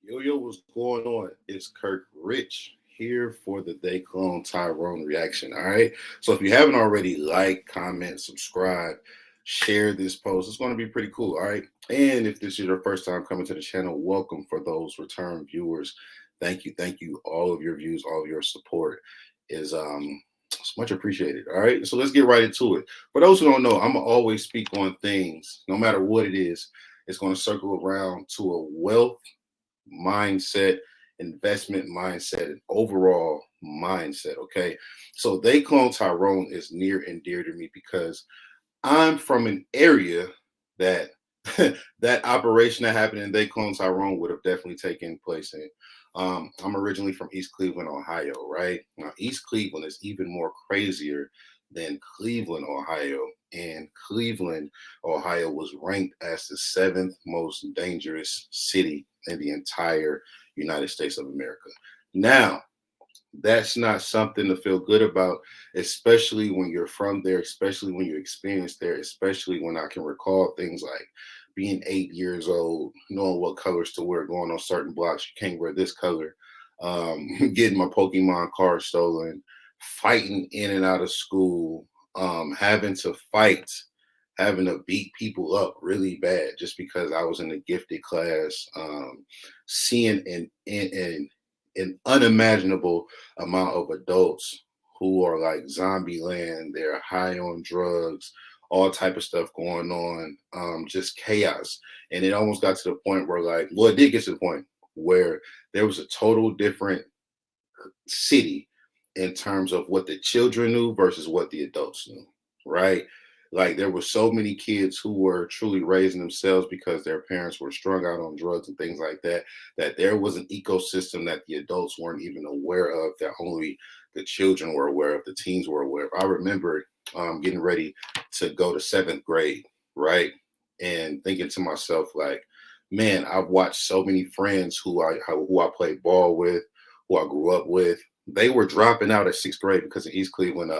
Yo, what's going on? It's Kirk Rich here for the They Cloned Tyrone reaction. All right. So if you haven't already, like, comment, subscribe, share this post. It's going to be pretty cool. All right. And if this is your first time coming to the channel, welcome for those return viewers. Thank you. Thank you. All of your views, all of your support is it's much appreciated. All right. So let's get right into it. For those who don't know, I'm gonna always speak on things, no matter what it is. It's going to circle around to a wealth mindset, investment mindset, and overall mindset. Okay. So They Clone Tyrone is near and dear to me because I'm from an area that that operation that happened in They Clone Tyrone would have definitely taken place in. I'm originally from East Cleveland, Ohio, right? Now, East Cleveland is even more crazier than Cleveland, Ohio. And Cleveland, Ohio was ranked as the seventh most dangerous city in the entire United States of America. Now, that's not something to feel good about, especially when you're from there, especially when you experience there, especially when I can recall things like being 8 years old, knowing what colors to wear, going on certain blocks, you can't wear this color, getting my Pokemon card stolen, fighting in and out of school, having to fight, having to beat people up really bad just because I was in a gifted class, seeing an unimaginable amount of adults who are like zombie land. They're high on drugs, all type of stuff going on, just chaos. And it almost got to the point where, like, well, it did get to the point where there was a total different city in terms of what the children knew versus what the adults knew, right? Like there were so many kids who were truly raising themselves because their parents were strung out on drugs and things like that, that there was an ecosystem that the adults weren't even aware of, that only the children were aware of, the teens were aware of. I remember getting ready to go to seventh grade, right? And thinking to myself, like, man, I've watched so many friends who I played ball with, who I grew up with. They were dropping out at sixth grade because in East Cleveland,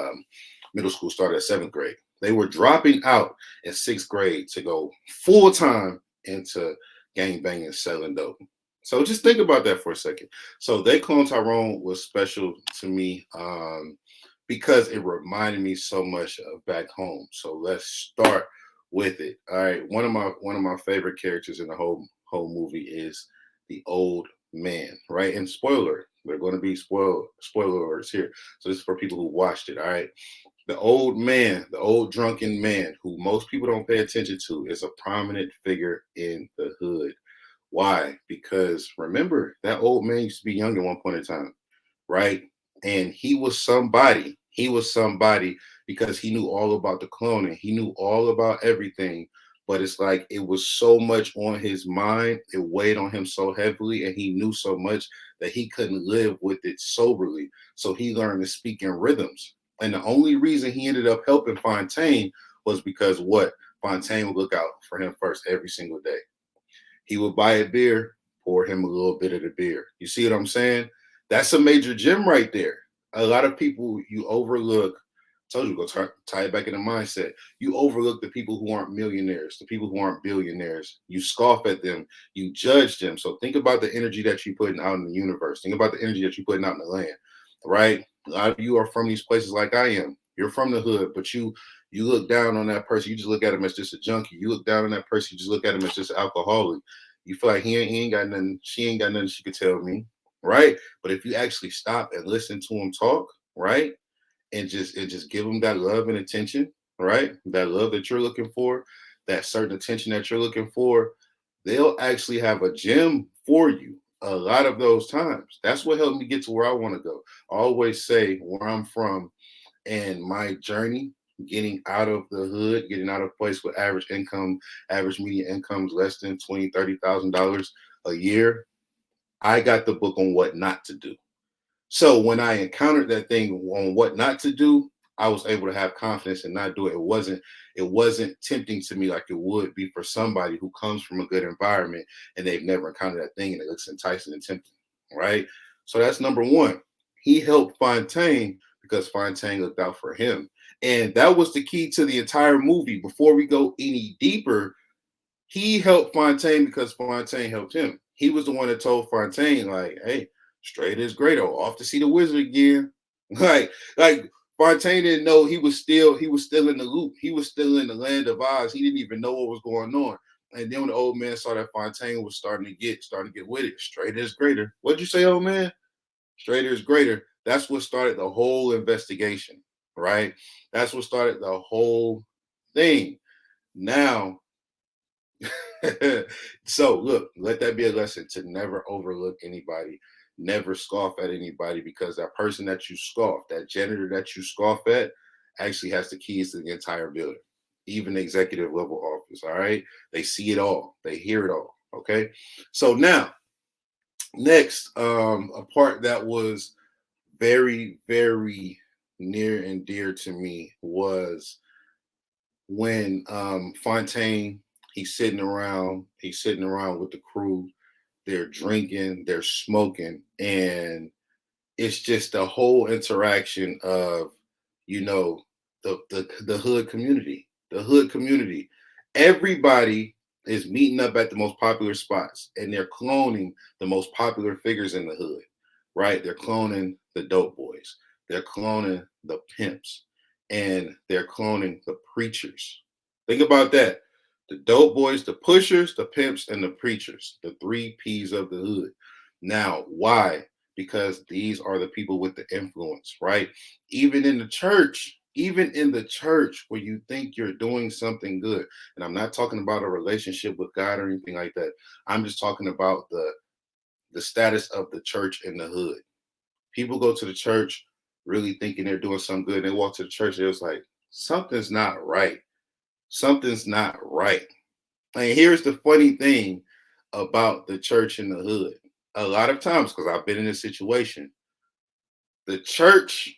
middle school started at seventh grade. They were dropping out in sixth grade to go full time into gang banging, selling dope. So just think about that for a second. So They Clone Tyrone was special to me because it reminded me so much of back home. So let's start with it. All right, one of my favorite characters in the whole movie is the old man, right? And spoiler, they're going to be spoiler alerts here. So this is for people who watched it. All right, the old man, the old drunken man, who most people don't pay attention to, is a prominent figure in the hood. Why? Because remember, that old man used to be young at one point in time, right? And he was somebody. He was somebody because he knew all about the cloning. He knew all about everything. But it's like it was so much on his mind. It weighed on him so heavily, and he knew so much that he couldn't live with it soberly. So he learned to speak in rhythms. And the only reason he ended up helping Fontaine was because what? Fontaine would look out for him first every single day. He would buy a beer, pour him a little bit of the beer. You see what I'm saying? That's a major gem right there. A lot of people you overlook. I told you, go tie it back in the mindset. You overlook the people who aren't millionaires, the people who aren't billionaires. You scoff at them. You judge them. So think about the energy that you're putting out in the universe. Think about the energy that you're putting out in the land, right? A lot of you are from these places like I am. You're from the hood, but you look down on that person. You just look at him as just a junkie. You look down on that person. You just look at him as just an alcoholic. You feel like he ain't got nothing. She ain't got nothing she could tell me, right? But if you actually stop and listen to him talk, right, and just give them that love and attention, right, that love that you're looking for, that certain attention that you're looking for, they'll actually have a gem for you a lot of those times. That's what helped me get to where I want to go. I always say where I'm from and my journey, getting out of the hood, getting out of a place with average income, average median incomes less than $20,000, $30,000 a year. I got the book on what not to do. So when I encountered that thing on what not to do, I was able to have confidence and not do it. It wasn't tempting to me like it would be for somebody who comes from a good environment and they've never encountered that thing and it looks enticing and tempting, right? So that's number one. He helped Fontaine because Fontaine looked out for him. And that was the key to the entire movie. Before we go any deeper, he helped Fontaine because Fontaine helped him. he was the one that told Fontaine, like, hey, straight is greater. Off to see the wizard again. Like Fontaine didn't know he was still in the loop. He was still in the land of Oz. He didn't even know what was going on. And then when the old man saw that Fontaine was starting to get with it, straight is greater. What'd you say, old man? Straighter is greater. That's what started the whole investigation, right? That's what started the whole thing. Now, so look, let that be a lesson to never overlook anybody, never scoff at anybody, because that person that you scoff, that janitor that you scoff at, actually has the keys to the entire building, even the executive level office. All right. They see it all, they hear it all. Okay. So now, next, a part that was very, very near and dear to me was when Fontaine, he's sitting around with the crew, they're drinking, they're smoking, and it's just the whole interaction of, you know, the hood community. The hood community. Everybody is meeting up at the most popular spots and they're cloning the most popular figures in the hood, right? They're cloning the dope boys, they're cloning the pimps, and they're cloning the preachers. Think about that. The dope boys, the pushers, the pimps, and the preachers, the three P's of the hood. Now, why? Because these are the people with the influence, right? Even in the church, where you think you're doing something good. And I'm not talking about a relationship with God or anything like that. I'm just talking about the status of the church in the hood. People go to the church really thinking they're doing something good. They walk to the church, it was like, something's not right. Something's not right. And here's the funny thing about the church in the hood. A lot of times, because I've been in this situation, the church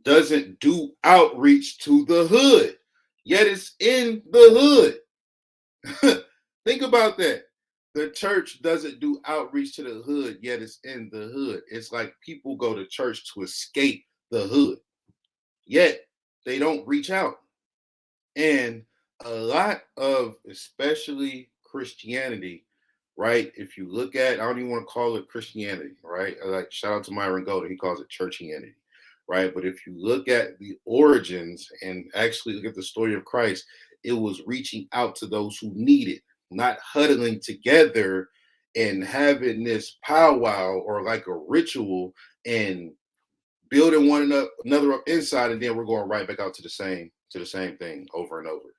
doesn't do outreach to the hood, yet it's in the hood. Think about that. The church doesn't do outreach to the hood, yet it's in the hood. It's like people go to church to escape the hood, yet they don't reach out. And a lot of, especially Christianity, right? If you look at, I don't even want to call it Christianity, right? Like, shout out to Myron Golden, he calls it churchianity, right? But if you look at the origins and actually look at the story of Christ, it was reaching out to those who need it, not huddling together and having this powwow or like a ritual and building one another up inside, and then we're going right back out to the same thing over and over,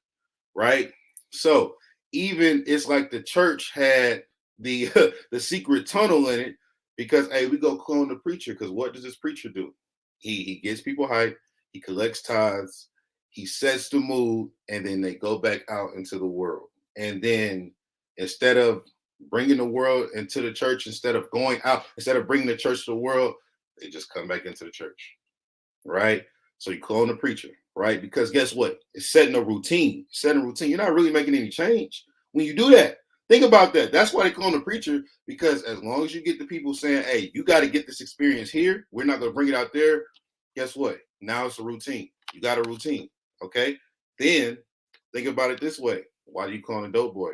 right? So even it's like the church had the the secret tunnel in it, because hey, we go clone the preacher, because what does this preacher do? He gets people hyped, he collects tithes, he sets the mood, and then they go back out into the world. And then instead of bringing the world into the church, instead of going out, instead of bringing the church to the world, they just come back into the church, right? So you clone the preacher, right? Because guess what? It's setting a routine. Setting a routine. You're not really making any change when you do that. Think about that. That's why they clone the preacher, because as long as you get the people saying, hey, you got to get this experience here, we're not going to bring it out there. Guess what? Now it's a routine. You got a routine. Okay. Then think about it this way. Why do you clone a dope boy?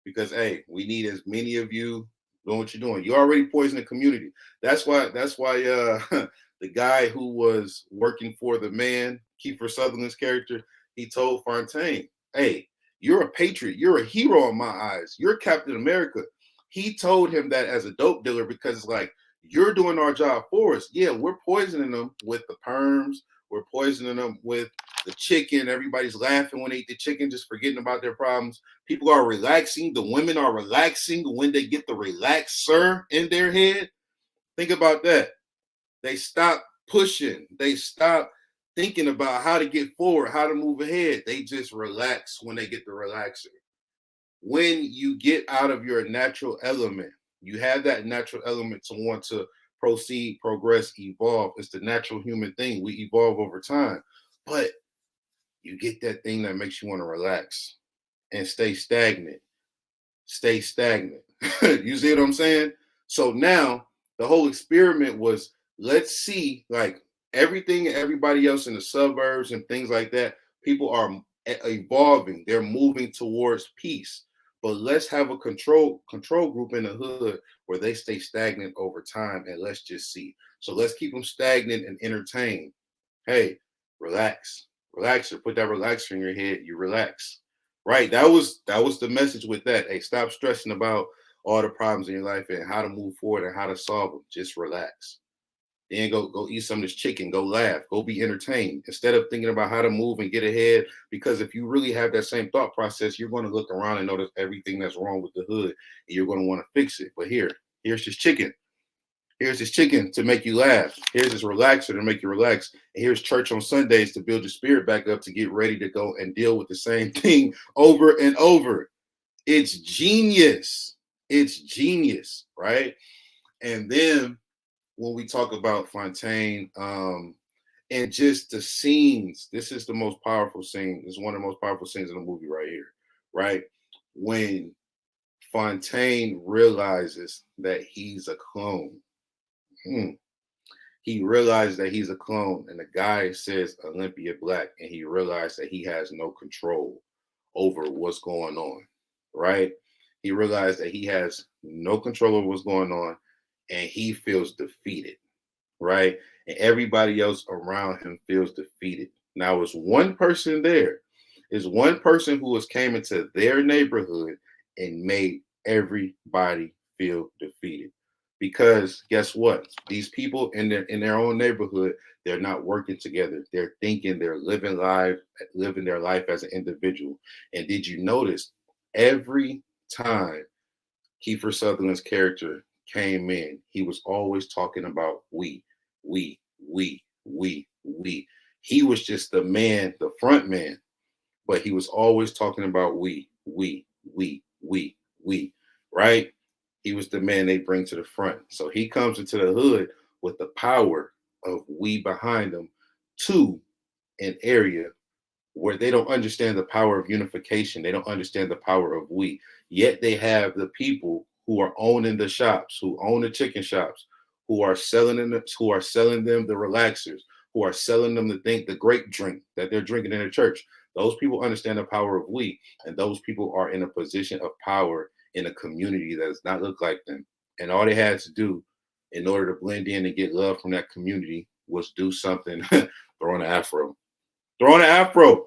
Because hey, we need as many of you doing what you're doing. You already poisoning the community. That's why the guy who was working for the man, Kiefer Sutherland's character, he told Fontaine, hey, you're a patriot. You're a hero in my eyes. You're Captain America. He told him that as a dope dealer, because it's like, you're doing our job for us. Yeah, we're poisoning them with the perms. We're poisoning them with the chicken. Everybody's laughing when they eat the chicken, just forgetting about their problems. People are relaxing. The women are relaxing when they get the relaxer in their head. Think about that. They stop pushing. They stop thinking about how to get forward, how to move ahead. They just relax when they get the relaxer. When you get out of your natural element, you have that natural element to want to proceed, progress, evolve. It's the natural human thing. We evolve over time. But you get that thing that makes you want to relax and stay stagnant. Stay stagnant. You see what I'm saying? So now the whole experiment was, let's see, like everything, everybody else in the suburbs and things like that, people are evolving. They're moving towards peace. But let's have a control group in the hood where they stay stagnant over time, and let's just see. So let's keep them stagnant and entertained. Hey, relax, relaxer. Put that relaxer in your head. You relax, right? That was the message with that. Hey, stop stressing about all the problems in your life and how to move forward and how to solve them. Just relax. Then go eat some of this chicken. Go laugh. Go be entertained instead of thinking about how to move and get ahead. Because if you really have that same thought process, you're going to look around and notice everything that's wrong with the hood, and you're going to want to fix it. But here's this chicken. Here's this chicken to make you laugh. Here's this relaxer to make you relax. And here's church on Sundays to build your spirit back up to get ready to go and deal with the same thing over and over. It's genius. It's genius, right? And then when we talk about Fontaine, and just the scenes, this is the most powerful scene. This is one of the most powerful scenes in the movie right here, right? When Fontaine realizes that he's a clone. He realized that he's a clone, and the guy says Olympia Black, and he realized that he has no control over what's going on, right? He realized that he has no control over what's going on, and he feels defeated, right? And everybody else around him feels defeated. Now, it's one person there, is one person who has came into their neighborhood and made everybody feel defeated. Because guess what? These people in their own neighborhood, they're not working together. They're thinking, they're living their life as an individual. And did you notice every time Kiefer Sutherland's character came in, he was always talking about we. He was just the man, the front man, but he was always talking about we, right? He was the man they bring to the front. So he comes into the hood with the power of we behind him to an area where they don't understand the power of unification. They don't understand the power of we. Yet they have the people who are owning the shops, who own the chicken shops, who are selling them the relaxers, who are selling them the grape drink that they're drinking in the church. Those people understand the power of we, and those people are in a position of power in a community that does not look like them. And all they had to do in order to blend in and get love from that community was do something, throw on an afro. Throw on an afro.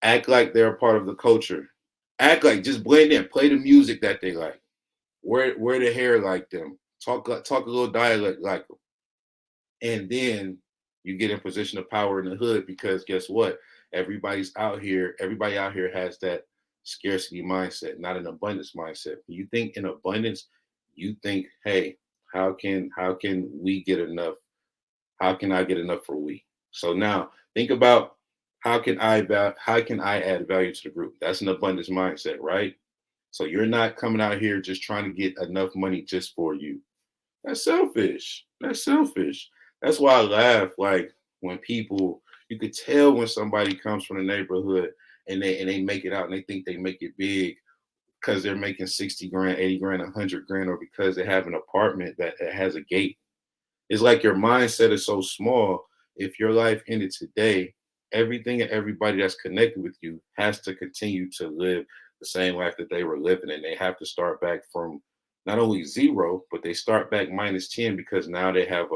Act like they're a part of the culture. Act like, just blend in. Play the music that they like. Wear the hair like them. Talk a little dialect like them. And then you get in position of power in the hood, because guess what? Everybody out here has that scarcity mindset, not an abundance mindset. When you think in abundance, you think, hey, how can we get enough? How can I get enough for we? So now think about, how can I add value to the group? That's an abundance mindset, right? So you're not coming out here just trying to get enough money just for you. That's selfish. That's selfish. That's why I laugh, like, when people, you could tell when somebody comes from the neighborhood and they make it out and they think they make it big because they're making 60 grand, 80 grand, 100 grand, or because they have an apartment that has a gate. It's like your mindset is so small. If your life ended today, everything and everybody that's connected with you has to continue to live the same life that they were living, and they have to start back from not only zero, but they start back minus 10, because now they have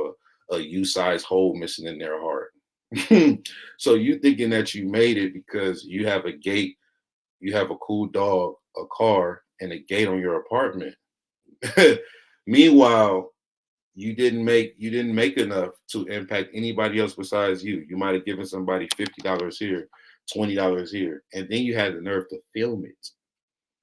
a U-size hole missing in their heart. So you thinking that you made it because you have a gate, you have a cool dog, a car, and a gate on your apartment. Meanwhile, you didn't make enough to impact anybody else besides you. You might have given somebody $50 here, $20 here, and then you had the nerve to film it.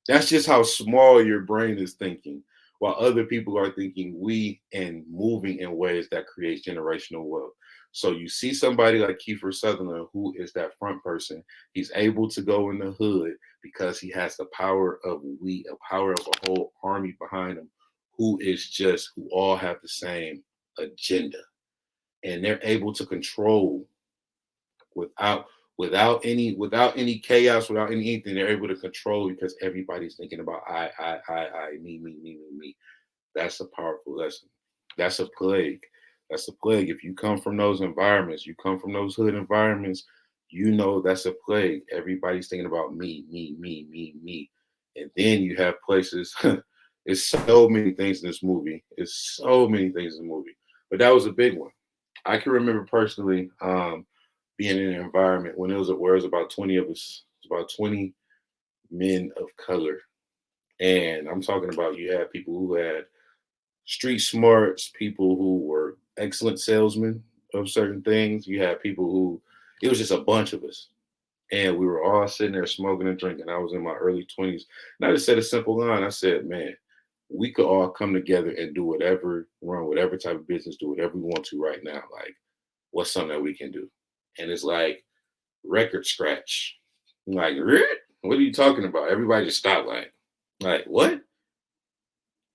That's just how small your brain is thinking, while other people are thinking we and moving in ways that create generational wealth. So you see somebody like Kiefer Sutherland, who is that front person. He's able to go in the hood because he has the power of we, a power of a whole army behind him, who all have the same agenda. And they're able to control without any chaos, without anything. They're able to control because everybody's thinking about I, me. That's a powerful lesson. That's a plague. That's a plague. If you come from those environments, you come from those hood environments, you know that's a plague. Everybody's thinking about me. And then you have places. It's so many things in this movie. It's so many things in the movie. But that was a big one. I can remember personally being in an environment when it was where it was about 20 of us, it was about 20 men of color. And I'm talking about you had people who had street smarts, people who were excellent salesmen of certain things. You had people who it was just a bunch of us. And we were all sitting there smoking and drinking. I was in my early 20s. And I just said a simple line. I said, man, we could all come together and do whatever, run whatever type of business, do whatever we want to right now. Like, what's something that we can do? And it's like record scratch. I'm like, what are you talking about? Everybody just stopped like what?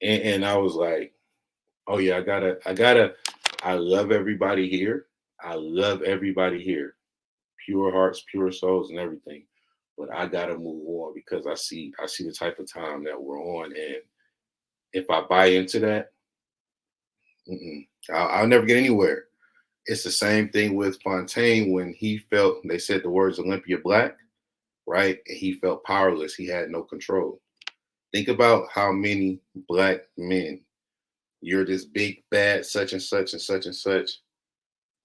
And I was like, oh yeah, I love everybody here. I love everybody here. Pure hearts, pure souls, and everything. But I gotta move on because I see the type of time that we're on, and if I buy into that, I'll never get anywhere. It's the same thing with Fontaine when he felt they said the words Olympia Black, right? And he felt powerless. He had no control. Think about how many black men you're this big bad such and such and such and such.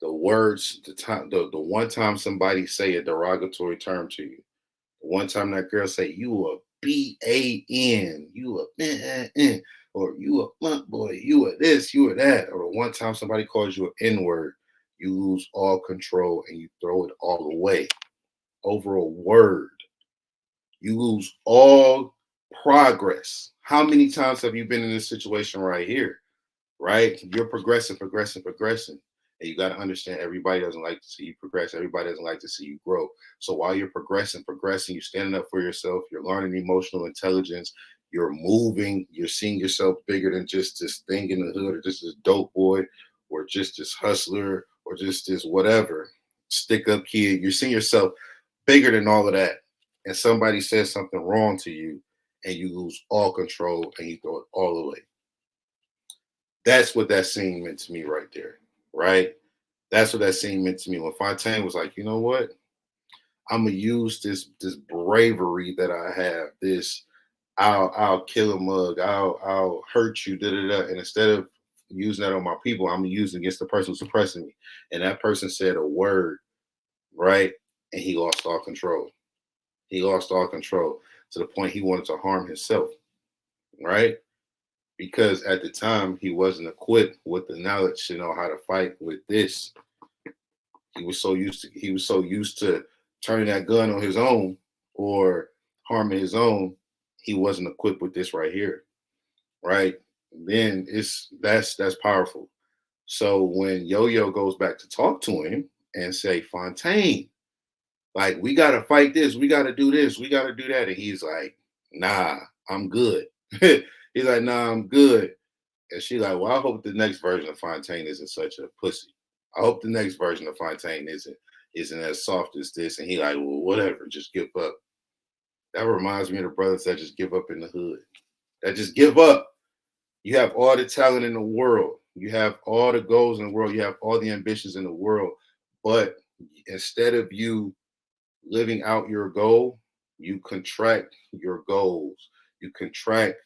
The words, the one time somebody say a derogatory term to you, the one time that girl say you a BAN, you a or you a blunt boy, you a this, you a that, or the one time somebody calls you an N-word, you lose all control and you throw it all away over a word. You lose all progress. How many times have you been in this situation right here? Right? You're progressing, progressing, progressing. And you got to understand everybody doesn't like to see you progress. Everybody doesn't like to see you grow. So while you're progressing, you're standing up for yourself, you're learning emotional intelligence, you're moving, you're seeing yourself bigger than just this thing in the hood or just this dope boy or just this hustler or just this whatever stick up kid. You're seeing yourself bigger than all of that. And somebody says something wrong to you and you lose all control and you throw it all away. That's what that scene meant to me right there, right? That's what that scene meant to me when Fontaine was like, you know what? I'm gonna use this bravery that I have. This I'll kill a mug. I'll hurt you. Da da da. And instead of using that on my people, I'm gonna use it against the person who's suppressing me. And that person said a word, right? And he lost all control. He lost all control to the point he wanted to harm himself, right? Because at the time he wasn't equipped with the knowledge to know how to fight with this. He was so used to turning that gun on his own or harming his own. He wasn't equipped with this right here, right? Then that's powerful. So when Yo-Yo goes back to talk to him and say, Fontaine, like we gotta fight this, we gotta do this, we gotta do that, and he's like, nah, I'm good. He's like, nah, I'm good. And she's like, well, I hope the next version of Fontaine isn't such a pussy. I hope the next version of Fontaine isn't as soft as this. And he like, well, whatever, just give up. That reminds me of the brothers that just give up in the hood. That just give up. You have all the talent in the world. You have all the goals in the world. You have all the ambitions in the world. But instead of you living out your goal, you contract your goals. You contract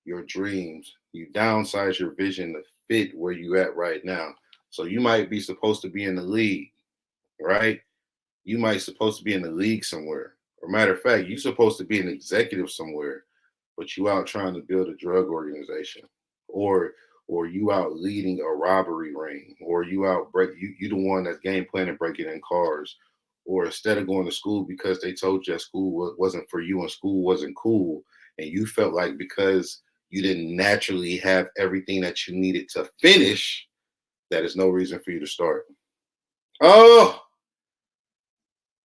your dreams. You downsize your vision to fit where you at right now. So you might be supposed to be in the league, right? You might supposed to be in the league somewhere. Or matter of fact, you're supposed to be an executive somewhere, but you out trying to build a drug organization, or you out leading a robbery ring, or you out you the one that's game planning breaking in cars, or instead of going to school because they told you that school wasn't for you and school wasn't cool, and you felt like because you didn't naturally have everything that you needed to finish, that is no reason for you to start. Oh,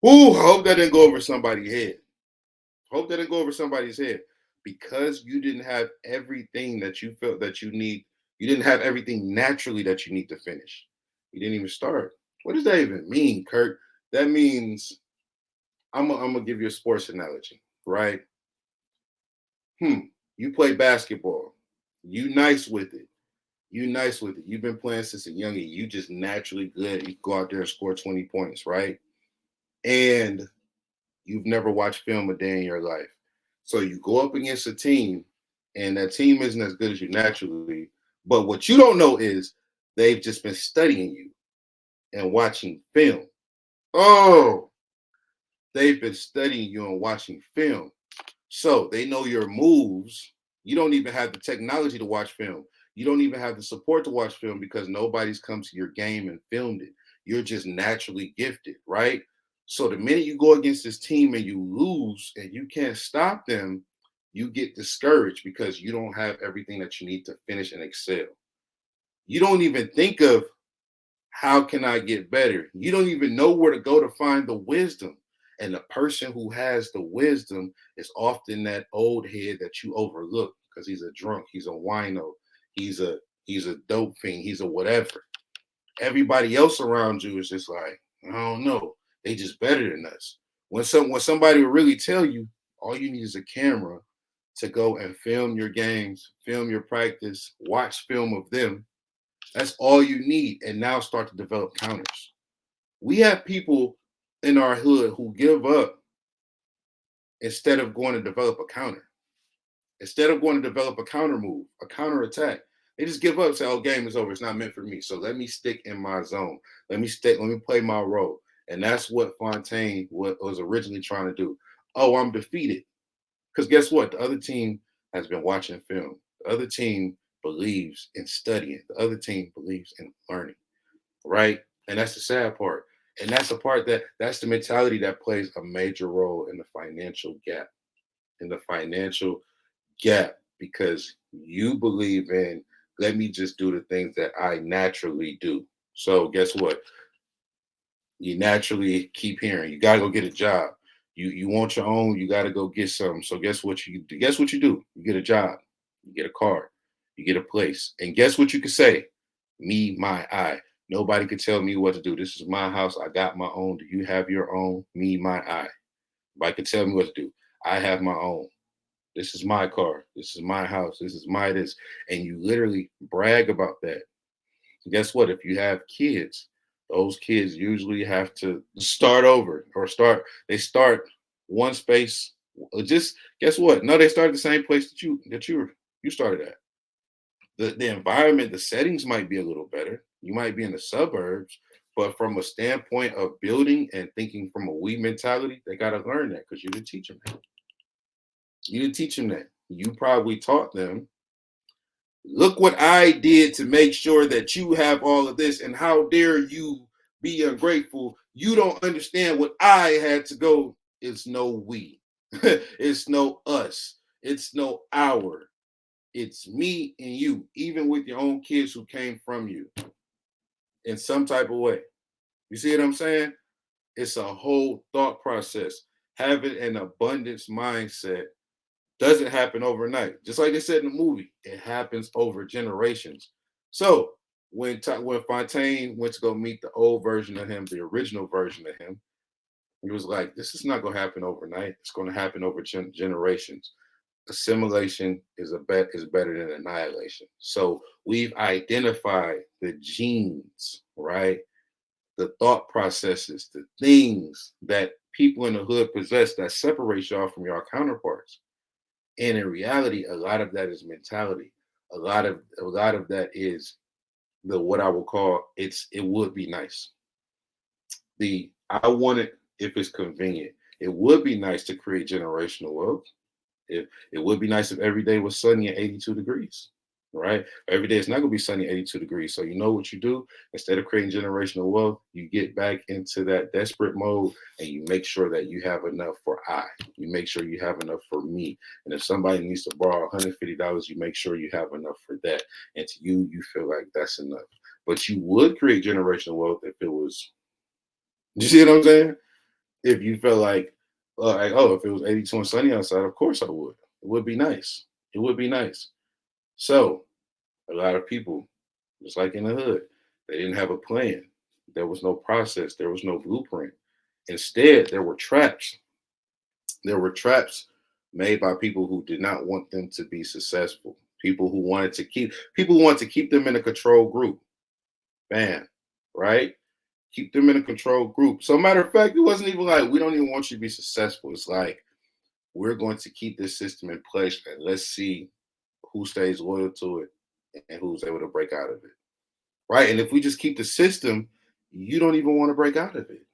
ooh, I hope that didn't go over somebody's head. Hope that didn't go over somebody's head. Because you didn't have everything that you felt that you need. You didn't have everything naturally that you need to finish. You didn't even start. What does that even mean, Kirk? That means I'm gonna give you a sports analogy, right? You play basketball. You nice with it. You nice with it. You've been playing since a youngin'. You just naturally good. You go out there and score 20 points, right? And you've never watched film a day in your life. So you go up against a team, and that team isn't as good as you naturally. But what you don't know is they've just been studying you and watching film. Oh, they've been studying you and watching film. So they know your moves. You don't even have the technology to watch film. You don't even have the support to watch film because nobody's come to your game and filmed it. You're just naturally gifted, right? So the minute you go against this team and you lose and you can't stop them, you get discouraged because you don't have everything that you need to finish and excel. You don't even think of how can I get better? You don't even know where to go to find the wisdom. And the person who has the wisdom is often that old head that you overlook because he's a drunk, he's a wino, he's a he's a dope fiend, he's a whatever. Everybody else around you is just like, I don't know, they just better than us. When somebody will really tell you, all you need is a camera to go and film your games, film your practice, watch film of them. That's all you need, and now start to develop counters. We have people in our hood who give up instead of going to develop a counter. Instead of going to develop a counter move, a counter attack, they just give up and say, oh, game is over. It's not meant for me. So let me stick in my zone. Let me play my role. And that's what Fontaine was originally trying to do. Oh, I'm defeated. Because guess what? The other team has been watching film. The other team believes in studying. The other team believes in learning, right? And that's the sad part. And that's the part that's the mentality that plays a major role in the financial gap, because you believe in, let me just do the things that I naturally do. So guess what? You naturally keep hearing, you gotta go get a job. You want your own, you gotta go get something. So guess what you do? Guess what you do? You get a job, you get a car, you get a place. And guess what you can say? Me, my, I. Nobody could tell me what to do. This is my house. I got my own. Do you have your own? Me, my, I. Nobody could tell me what to do. I have my own. This is my car. This is my house. This is my this. And you literally brag about that. Guess what? If you have kids, those kids usually have to start over or they start one space. Just guess what? No, they started the same place that you started at. The environment, the settings might be a little better. You might be in the suburbs, but from a standpoint of building and thinking from a we mentality, they got to learn that because you didn't teach them that. You didn't teach them that. You probably taught them, look what I did to make sure that you have all of this, and how dare you be ungrateful? You don't understand what I had to go. It's no we. It's no us. It's no our. It's me and you, even with your own kids who came from you in some type of way. You see what I'm saying? It's a whole thought process. Having an abundance mindset doesn't happen overnight. Just like they said in the movie, it happens over generations. So when Fontaine went to go meet the old version of him, the original version of him, he was like, "This is not going to happen overnight. It's going to happen over generations. Assimilation is better than annihilation." So we've identified the genes, right? The thought processes, the things that people in the hood possess that separate y'all from your counterparts. And in reality, a lot of that is mentality. A lot of that is the what I would call it would be nice. I want it if it's convenient. It would be nice to create generational wealth. It would be nice if every day was sunny and 82 degrees, right? Every day it's not going to be sunny and 82 degrees. So you know what you do? Instead of creating generational wealth, you get back into that desperate mode and you make sure that you have enough for I. You make sure you have enough for me. And if somebody needs to borrow $150, you make sure you have enough for that. And to you, you feel like that's enough. But you would create generational wealth if it was, you see what I'm saying? If you felt like, oh, if it was 82 and sunny outside, of course I would. It would be nice. It would be nice. So a lot of people, just like in the hood, they didn't have a plan. There was no process. There was no blueprint. Instead, there were traps. There were traps made by people who did not want them to be successful. People who wanted to keep them in a control group. Bam, right? Keep them in a control group. So matter of fact, it wasn't even like, we don't even want you to be successful. It's like, We're going to keep this system in place and let's see who stays loyal to it and who's able to break out of it. Right. And if we just keep the system, you don't even want to break out of it.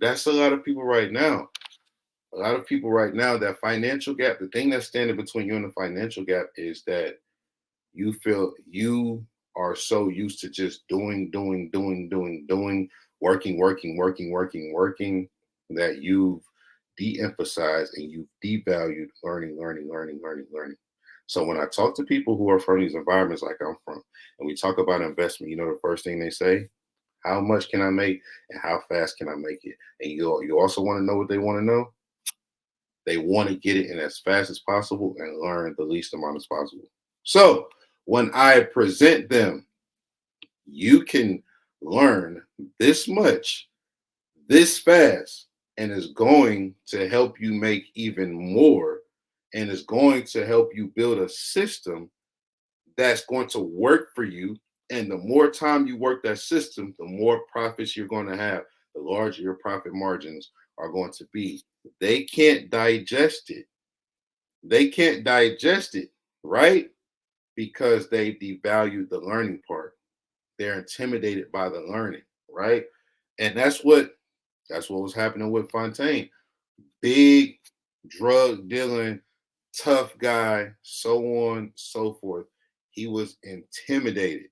That's a lot of people right now. A lot of people right now, that financial gap, the thing that's standing between you and the financial gap is that you feel you are so used to just doing, working, that you've de-emphasized and you've devalued learning. So when I talk to people who are from these environments like I'm from, and we talk about investment, the first thing they say, how much can I make and how fast can I make it? And you also want to know what they want to know? They want to get it in as fast as possible and learn the least amount as possible. So when I present them, you can learn this much, this fast, and is going to help you make even more, and is going to help you build a system that's going to work for you. And the more time you work that system, the more profits you're going to have, the larger your profit margins are going to be. They can't digest it. They can't digest it, right? Because they devalued the learning part. They're intimidated by the learning, right? And that's what was happening with Fontaine. Big drug dealing, tough guy, so on, so forth. He was intimidated.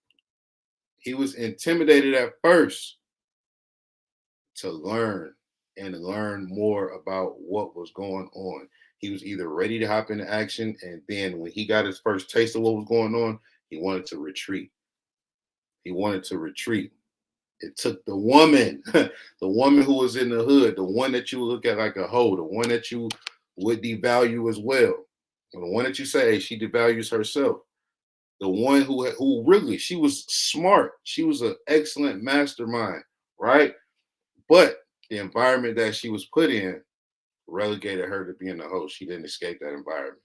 He was intimidated at first to learn and learn more about what was going on. He was either ready to hop into action, and then when he got his first taste of what was going on, he wanted to retreat. He wanted to retreat. It took the woman, the woman who was in the hood, the one that you look at like a hoe, the one that you would devalue as well, the one that you say, hey, she devalues herself. The one who really, she was smart. She was an excellent mastermind, right? But the environment that she was put in relegated her to being the host. She didn't escape that environment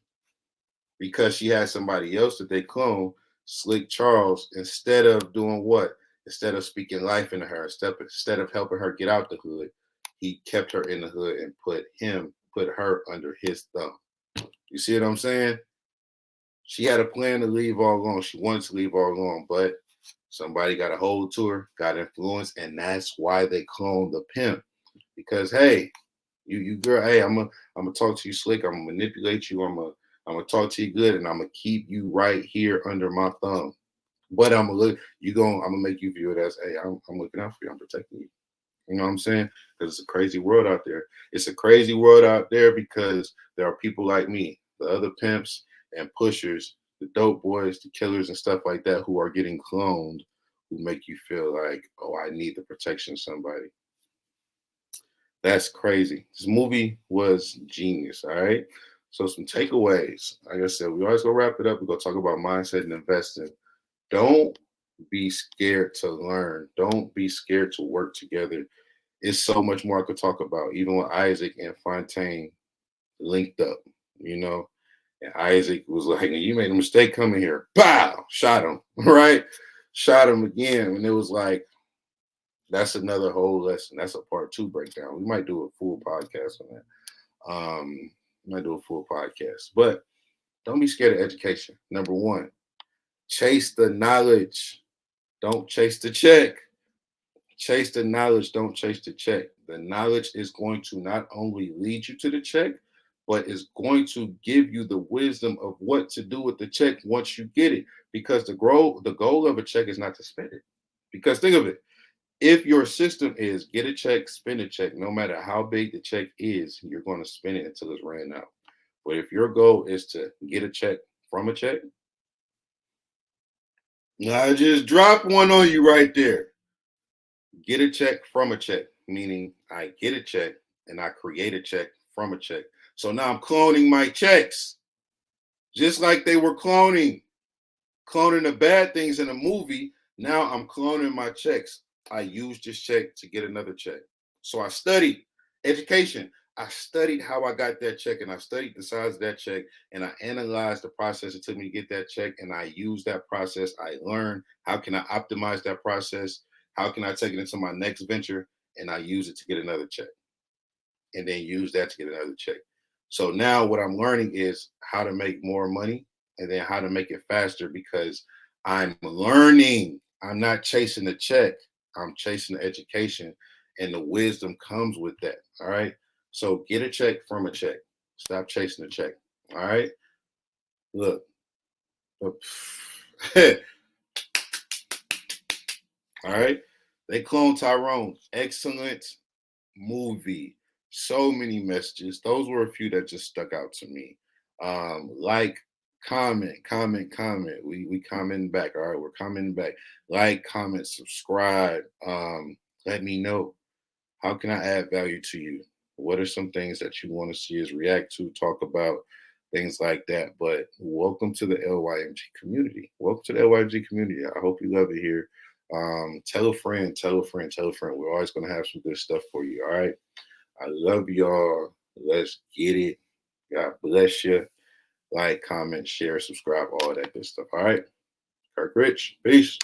because she had somebody else that they cloned, Slick Charles. Instead of doing what? Instead of speaking life into her, instead of helping her get out the hood, he kept her in the hood and put her under his thumb. You see what I'm saying? She had a plan to leave all along. She wanted to leave all along, but somebody got a hold to her, got influence, and that's why they cloned the pimp. Because hey, you girl, hey, I'm gonna talk to you slick. I'm gonna manipulate you. I'm gonna talk to you good, and I'm gonna keep you right here under my thumb. But I'm gonna make you view it as, hey, I'm looking out for you. I'm protecting you. You know what I'm saying? Because it's a crazy world out there. It's a crazy world out there because there are people like me, the other pimps and pushers, the dope boys, the killers and stuff like that who are getting cloned, who make you feel like, oh, I need the protection of somebody. That's crazy. This movie was genius. All right. So some takeaways. Like I said, we always gonna wrap it up. We're gonna talk about mindset and investing. Don't be scared to learn. Don't be scared to work together. It's so much more I could talk about. Even when Isaac and Fontaine linked up, and Isaac was like, "You made a mistake coming here." Pow! Shot him. Right? Shot him again, and it was like, that's another whole lesson. That's a part 2 breakdown. We might do a full podcast on that. We might do a full podcast, but don't be scared of education. Number 1, chase the knowledge. Don't chase the check. Chase the knowledge, don't chase the check. The knowledge is going to not only lead you to the check, but is going to give you the wisdom of what to do with the check once you get it. Because the goal of a check is not to spend it. Because think of it. If your system is get a check, spend a check, no matter how big the check is, you're going to spend it until it's ran out. But if your goal is to get a check from a check, I just dropped one on you right there. Get a check from a check, meaning I get a check and I create a check from a check. So now I'm cloning my checks, just like they were cloning the bad things in a movie. Now I'm cloning my checks. I use this check to get another check. So I studied education. I studied how I got that check, and I studied the size of that check, and I analyzed the process it took me to get that check, and I used that process. I learned how can I optimize that process, how can I take it into my next venture, and I use it to get another check, and then use that to get another check. So now what I'm learning is how to make more money and then how to make it faster because I'm learning. I'm not chasing the check. I'm chasing the education and the wisdom comes with that. All right. So get a check from a check. Stop chasing the check. All right. Look. All right. They cloned Tyrone. Excellent movie. So many messages. Those were a few that just stuck out to me. Like, comment. We comment back. All right, we're commenting back. Like, comment, subscribe. Let me know. How can I add value to you? What are some things that you want to see us react to, talk about, things like that? But welcome to the LYMG community. Welcome to the LYMG community. I hope you love it here. Tell a friend, tell a friend, tell a friend. We're always going to have some good stuff for you. All right. I love y'all. Let's get it. God bless you. Like, comment, share, subscribe, all that good stuff. All right. Kirk Rich. Peace.